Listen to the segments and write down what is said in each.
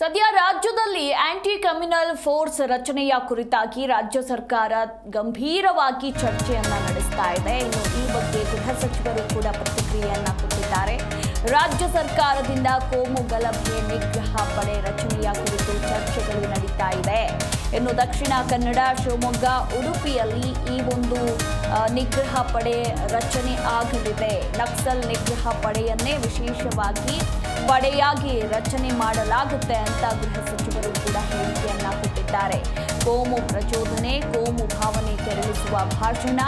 ಸದ್ಯ ರಾಜ್ಯದಲ್ಲಿ aunty communal force ರಚನೆಯ ಕುರಿತಾಗಿ ರಾಜ್ಯ ಸರ್ಕಾರ ಗಂಭೀರವಾಗಿ ಚರ್ಚೆಯನ್ನ ನಡೆಸ್ತಾ ಇದೆ. ಇನ್ನು ಈ ಬಗ್ಗೆ ಗೃಹ ಸಚಿವರು ಕೂಡ ಪ್ರತಿಕ್ರಿಯೆಯನ್ನ ಕೊಟ್ಟಿದ್ದಾರೆ. ರಾಜ್ಯ ಸರ್ಕಾರದಿಂದ ಕೋಮು ಗಲಭೆ ನಿಗ್ರಹ ಪಡೆ ರಚನೆಯ ಕುರಿತು ಚರ್ಚೆಗಳು ನಡೀತಾ ಇದೆ. ಇನ್ನು ದಕ್ಷಿಣ ಕನ್ನಡ, ಶಿವಮೊಗ್ಗ, ಉಡುಪಿಯಲ್ಲಿ ಈ ಒಂದು ನಿಗ್ರಹ ಪಡೆ ರಚನೆ ಆಗಲಿದೆ. ನಕ್ಸಲ್ ನಿಗ್ರಹ ಪಡೆಯನ್ನೇ ವಿಶೇಷವಾಗಿ ಪಡೆಯಾಗಿ ರಚನೆ ಮಾಡಲಾಗುತ್ತೆ ಅಂತ ಗೃಹ ಸಚಿವರು ಕೂಡ ಹೇಳಿಕೆಯನ್ನ ಕೊಟ್ಟಿದ್ದಾರೆ. ಕೋಮು ಪ್ರಚೋದನೆ, ಕೋಮು ಭಾವನೆ ಕೆರಳಿಸುವ ಭಾಷಣ,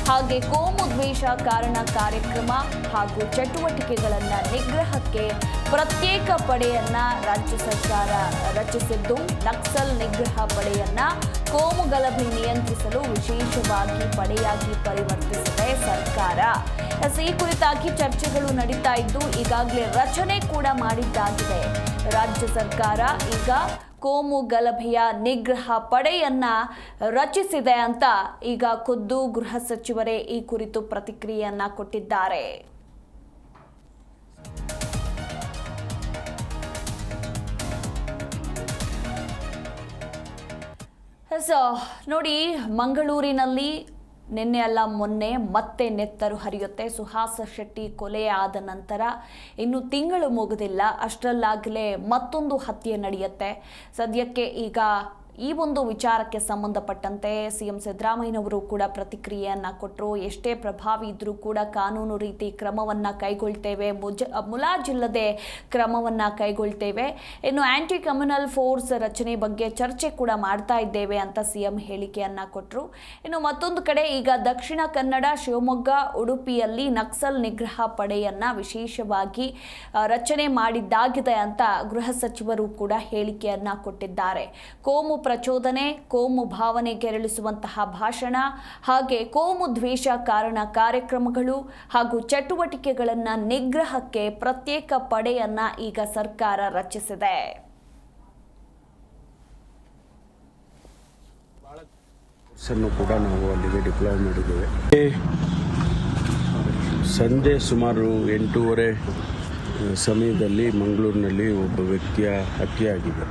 ಹಾಗೆ ಕೋಮು ದ್ವೇಷ ಕಾರಣ ಕಾರ್ಯಕ್ರಮ ಹಾಗೂ ಚಟುವಟಿಕೆಗಳನ್ನ ನಿಗ್ರಹಕ್ಕೆ ಪ್ರತ್ಯೇಕ ಪಡೆಯನ್ನ ರಾಜ್ಯ ಸರ್ಕಾರ ರಚಿಸಿದ್ದು, ನಕ್ಸಲ್ ನಿಗ್ರಹ ಪಡೆಯನ್ನ ಕೋಮು ಗಲಭೆ ನಿಯಂತ್ರಿಸಲು ವಿಶೇಷವಾಗಿ ಪಡೆಯಾಗಿ ಪರಿವರ್ತಿಸಿದೆ ಸರ್ಕಾರ. ಈ ಕುರಿತಾಗಿ ಚರ್ಚೆಗಳು ನಡೀತಾ ಇದ್ದು, ಈಗಾಗಲೇ ರಚನೆ ಕೂಡ ಮಾಡಿದ್ದಾಗಿದೆ. ರಾಜ್ಯ ಸರ್ಕಾರ ಈಗ ಕೋಮು ಗಲಭೆಯ ನಿಗ್ರಹ ಪಡೆಯನ್ನ ರಚಿಸಿದೆ ಅಂತ ಈಗ ಖುದ್ದು ಗೃಹ ಸಚಿವರೇ ಈ ಕುರಿತು ಪ್ರತಿಕ್ರಿಯೆಯನ್ನ ಕೊಟ್ಟಿದ್ದಾರೆ. ನೋಡಿ, ಮಂಗಳೂರಿನಲ್ಲಿ ನಿನ್ನೆ ಅಲ್ಲ ಮೊನ್ನೆ ಮತ್ತೆ ನೆತ್ತರು ಹರಿಯುತ್ತೆ. ಸುಹಾಸ್ ಶೆಟ್ಟಿ ಕೊಲೆ ಆದ ನಂತರ ಇನ್ನು ತಿಂಗಳು ಮುಗಿದಿಲ್ಲ, ಅಷ್ಟರಲ್ಲಾಗಲೇ ಮತ್ತೊಂದು ಹತ್ಯೆ ನಡೆಯುತ್ತೆ. ಸದ್ಯಕ್ಕೆ ಈಗ ಈ ಒಂದು ವಿಚಾರಕ್ಕೆ ಸಂಬಂಧಪಟ್ಟಂತೆ ಸಿಎಂ ಸಿದ್ದರಾಮಯ್ಯನವರು ಕೂಡ ಪ್ರತಿಕ್ರಿಯೆಯನ್ನ ಕೊಟ್ಟರು. ಎಷ್ಟೇ ಪ್ರಭಾವಿ ಇದ್ರೂ ಕೂಡ ಕಾನೂನು ರೀತಿ ಕ್ರಮವನ್ನ ಕೈಗೊಳ್ತೇವೆ, ಮುಲಾಜಿಲ್ಲದೆ ಕ್ರಮವನ್ನ ಕೈಗೊಳ್ತೇವೆ. ಇನ್ನು ಆಂಟಿ ಕಮ್ಯುನಲ್ ಫೋರ್ಸ್ ರಚನೆ ಬಗ್ಗೆ ಚರ್ಚೆ ಕೂಡ ಮಾಡ್ತಾ ಇದ್ದೇವೆ ಅಂತ ಸಿಎಂ ಹೇಳಿಕೆಯನ್ನ ಕೊಟ್ಟರು. ಇನ್ನು ಮತ್ತೊಂದು ಕಡೆ ಈಗ ದಕ್ಷಿಣ ಕನ್ನಡ, ಶಿವಮೊಗ್ಗ, ಉಡುಪಿಯಲ್ಲಿ ನಕ್ಸಲ್ ನಿಗ್ರಹ ಪಡೆಯನ್ನ ವಿಶೇಷವಾಗಿ ರಚನೆ ಮಾಡಿದ್ದಾಗಿದೆ ಅಂತ ಗೃಹ ಸಚಿವರು ಕೂಡ ಹೇಳಿಕೆಯನ್ನ ಕೊಟ್ಟಿದ್ದಾರೆ. ಕೋಮು ಪ್ರಚೋದನೆ, ಕೋಮು ಭಾವನೆ ಕೆರಳಿಸುವಂತಹ ಭಾಷಣ, ಹಾಗೆ ಕೋಮು ದ್ವೇಷ ಕಾರಣ ಕಾರ್ಯಕ್ರಮಗಳು ಹಾಗೂ ಚಟುವಟಿಕೆಗಳನ್ನು ನಿಗ್ರಹಕ್ಕೆ ಪ್ರತ್ಯೇಕ ಪಡೆಯನ್ನ ಈಗ ಸರ್ಕಾರ ರಚಿಸಿದೆ. ಕೂಡ ನಾವು ಅಲ್ಲಿಗೆ ಡಿಪ್ಲಾಯ್ ಮಾಡಿದ್ದೇವೆ. ಸಂಜೆ ಸುಮಾರು 8:30 ಸಮಯದಲ್ಲಿ ಮಂಗಳೂರಿನಲ್ಲಿ ಒಬ್ಬ ವ್ಯಕ್ತಿಯ ಹತ್ಯೆಯಾಗಿದೆ.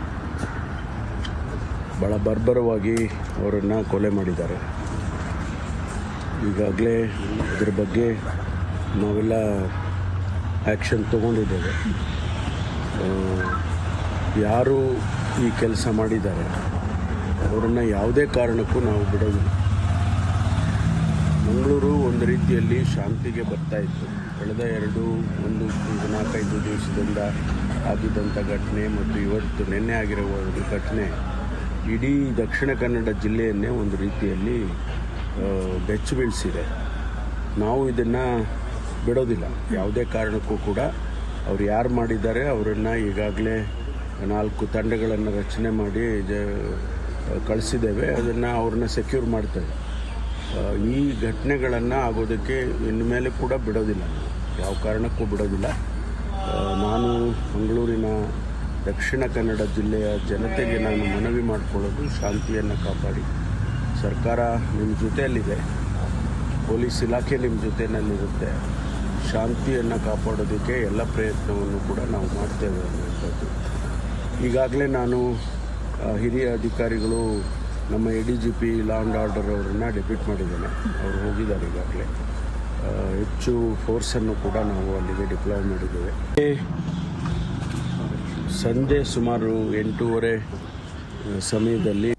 ಭಾಳ ಬರ್ಬರವಾಗಿ ಅವರನ್ನು ಕೊಲೆ ಮಾಡಿದ್ದಾರೆ. ಈಗಾಗಲೇ ಇದರ ಬಗ್ಗೆ ನಾವೆಲ್ಲ ಆ್ಯಕ್ಷನ್ ತಗೊಂಡಿದ್ದೇವೆ. ಯಾರು ಈ ಕೆಲಸ ಮಾಡಿದ್ದಾರೆ ಅವರನ್ನು ಯಾವುದೇ ಕಾರಣಕ್ಕೂ ನಾವು ಬಿಡೋದಿಲ್ಲ. ಮಂಗಳೂರು ಒಂದು ರೀತಿಯಲ್ಲಿ ಶಾಂತಿಗೆ ಬರ್ತಾ ಇತ್ತು. ಕಳೆದ 4-5 ದಿವಸದಿಂದ ಆಗಿದ್ದಂಥ ಘಟನೆ ಮತ್ತು ಇವತ್ತು ನಿನ್ನೆ ಆಗಿರುವ ಒಂದು ಘಟನೆ ಇಡೀ ದಕ್ಷಿಣ ಕನ್ನಡ ಜಿಲ್ಲೆಯನ್ನೇ ಒಂದು ರೀತಿಯಲ್ಲಿ ಬೆಚ್ಚಿ ಬೀಳಿಸಿದೆ. ನಾವು ಇದನ್ನು ಬಿಡೋದಿಲ್ಲ ಯಾವುದೇ ಕಾರಣಕ್ಕೂ ಕೂಡ. ಅವ್ರು ಯಾರು ಮಾಡಿದ್ದಾರೆ ಅವರನ್ನು ಈಗಾಗಲೇ 4 ತಂಡಗಳನ್ನು ರಚನೆ ಮಾಡಿ ಕಳಿಸಿದ್ದೇವೆ. ಅದನ್ನು ಅವ್ರನ್ನ ಸೆಕ್ಯೂರ್ ಮಾಡ್ತೇವೆ. ಈ ಘಟನೆಗಳನ್ನು ಆಗೋದಕ್ಕೆ ಇನ್ನು ಮೇಲೆ ಕೂಡ ಬಿಡೋದಿಲ್ಲ, ಯಾವ ಕಾರಣಕ್ಕೂ ಬಿಡೋದಿಲ್ಲ. ನಾನು ಮಂಗಳೂರಿನ ದಕ್ಷಿಣ ಕನ್ನಡ ಜಿಲ್ಲೆಯ ಜನತೆಗೆ ನಾನು ಮನವಿ ಮಾಡಿಕೊಳ್ಳೋದು, ಶಾಂತಿಯನ್ನು ಕಾಪಾಡಿ. ಸರ್ಕಾರ ನಿಮ್ಮ ಜೊತೆಯಲ್ಲಿದೆ, ಪೊಲೀಸ್ ಇಲಾಖೆ ನಿಮ್ಮ ಜೊತೆಯಲ್ಲಿರುತ್ತೆ. ಶಾಂತಿಯನ್ನು ಕಾಪಾಡೋದಕ್ಕೆ ಎಲ್ಲ ಪ್ರಯತ್ನವನ್ನು ಕೂಡ ನಾವು ಮಾಡ್ತೇವೆ ಅನ್ನುವಂಥದ್ದು. ಈಗಾಗಲೇ ನಾನು ಹಿರಿಯ ಅಧಿಕಾರಿಗಳು, ನಮ್ಮ ADGP ಲಾ ಆ್ಯಂಡ್ ಆರ್ಡರ್ ಅವರನ್ನು ಡೆಪ್ಯೂಟ್ ಮಾಡಿದ್ದೇನೆ. ಅವರು ಹೋಗಿದ್ದಾರೆ. ಈಗಾಗಲೇ ಹೆಚ್ಚು ಫೋರ್ಸನ್ನು ಕೂಡ ನಾವು ಅಲ್ಲಿಗೆ ಡಿಪ್ಲಾಯ್ ಮಾಡಿದ್ದೇವೆ. ಸಂಜೆ ಸುಮಾರು 8:30 ಸಮಯದಲ್ಲಿ